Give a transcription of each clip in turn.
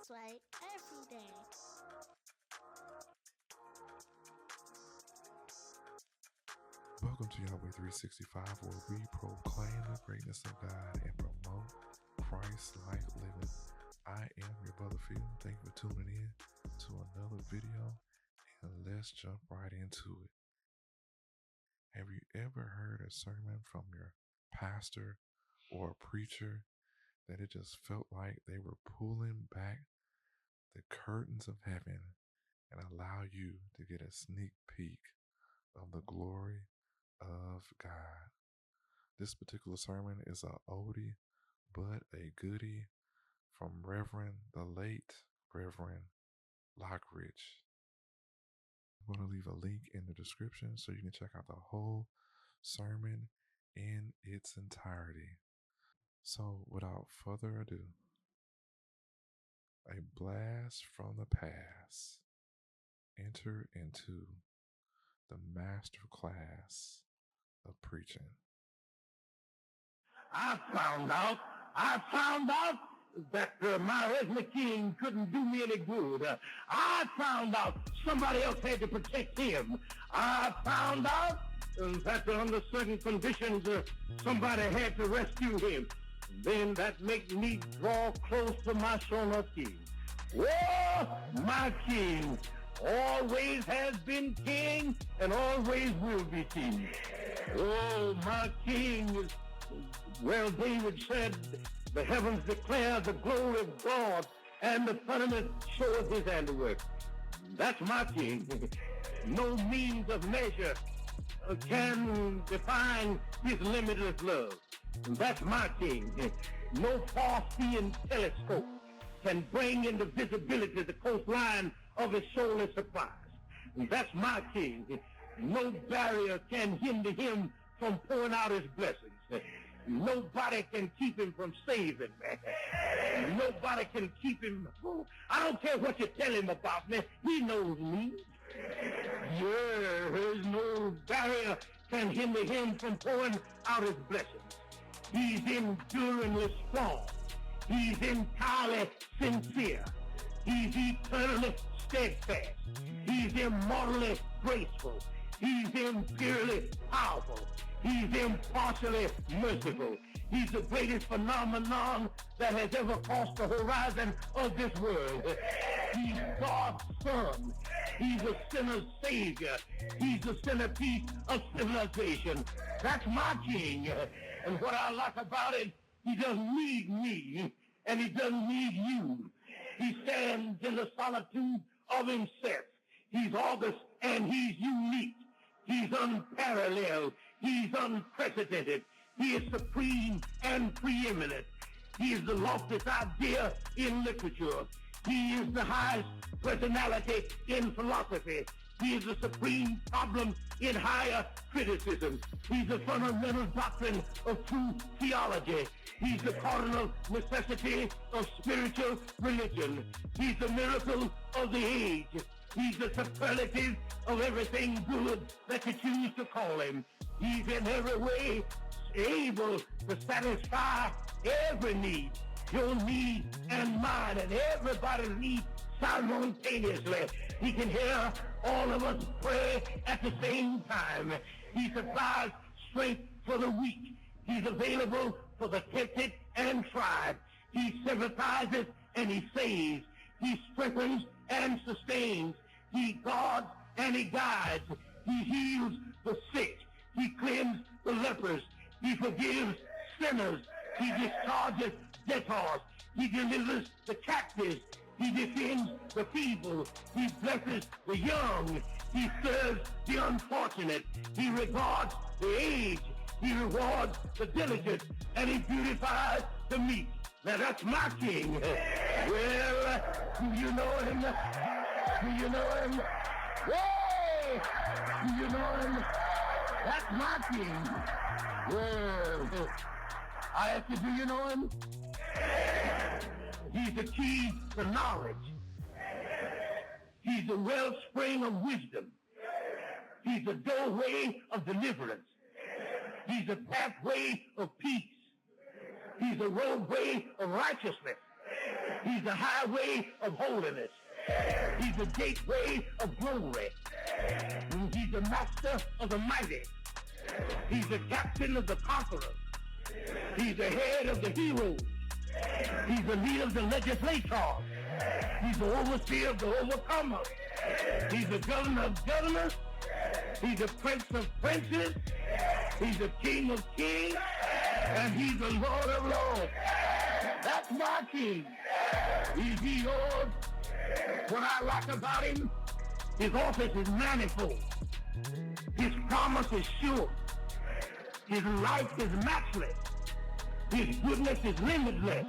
God's way every day. Welcome to Yahweh 365, where we proclaim the greatness of God and promote Christ-like living. I am your brother Phil. Thank you for tuning in to another video, and let's jump right into it. Have you ever heard a sermon from your pastor or a preacher that it just felt like they were pulling back the curtains of heaven and allow you to get a sneak peek of the glory of God? This particular sermon is a oldie but a goodie from the late Reverend Lockridge. I'm going to leave a link in the description so you can check out the whole sermon in its entirety. So without further ado, a blast from the past. Enter into the master class of preaching. I found out that my Reverend King couldn't do me any good. I found out somebody else had to protect him. I found out that under certain conditions, somebody had to rescue him. Then that makes me draw close to my Shona King. Oh, my King always has been king and always will be king. Oh, my King is, well, David said, the heavens declare the glory of God, and the firmament showeth his handiwork. That's my King. No means of measure can define his limitless love. That's my King. No far-seeing telescope can bring into visibility the coastline of his soulless surprise. That's my King. No barrier can hinder him from pouring out his blessings. Nobody can keep him from saving me. Nobody can keep him. I don't care what you tell him about me. He knows me. There's no barrier can hinder him from pouring out his blessings. He's enduringly strong. He's entirely sincere. He's eternally steadfast. He's immortally graceful. He's imperially powerful. He's impartially merciful. He's the greatest phenomenon that has ever crossed the horizon of this world. He's God's Son. He's a sinner's Savior. He's the centerpiece of civilization. That's my King. And what I like about it, he doesn't need me, and he doesn't need you. He stands in the solitude of himself. He's august and he's unique. He's unparalleled. He's unprecedented. He is supreme and preeminent. He is the loftiest idea in literature. He is the highest personality in philosophy. He is the supreme problem in higher criticism. He's the fundamental doctrine of true theology. He's the cardinal necessity of spiritual religion. He's the miracle of the age. He's the superlative of everything good that you choose to call him. He's in every way able to satisfy every need, your need and mine, and everybody's need simultaneously. He can hear all of us pray at the same time. He supplies strength for the weak. He's available for the tempted and tried. He sympathizes and he saves. He strengthens and sustains. He guards and he guides. He heals the sick. He cleanses the lepers. He forgives sinners. He discharges debtors. He delivers the captives. He defends the feeble. He blesses the young. He serves the unfortunate. He regards the aged. He rewards the diligent. And he beautifies the meek. Now that's my King. Well, do you know him? Do you know him? Hey! Do you know him? That's my King. Well, I ask you, do you know him? He's the key to knowledge. He's the wellspring of wisdom. He's the doorway of deliverance. He's the pathway of peace. He's the roadway of righteousness. He's the highway of holiness. He's the gateway of glory. He's the master of the mighty. He's the captain of the conquerors. He's the head of the heroes. He's the leader of the legislators. He's the overseer of the overcomers. He's the governor of governors. He's the prince of princes. He's the king of kings. And he's the Lord of lords. That's my king. He's the Lord. What I like about him, his office is manifold. His promise is sure. His life is matchless. His goodness is limitless.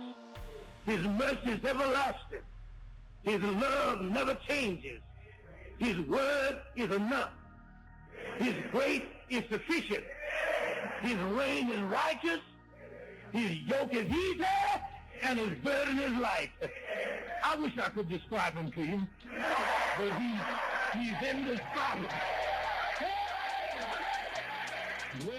His mercy is everlasting. His love never changes. His word is enough. His grace is sufficient. His reign is righteous. His yoke is easy, and his burden is light. I wish I could describe him to you, but he's indescribable. Well,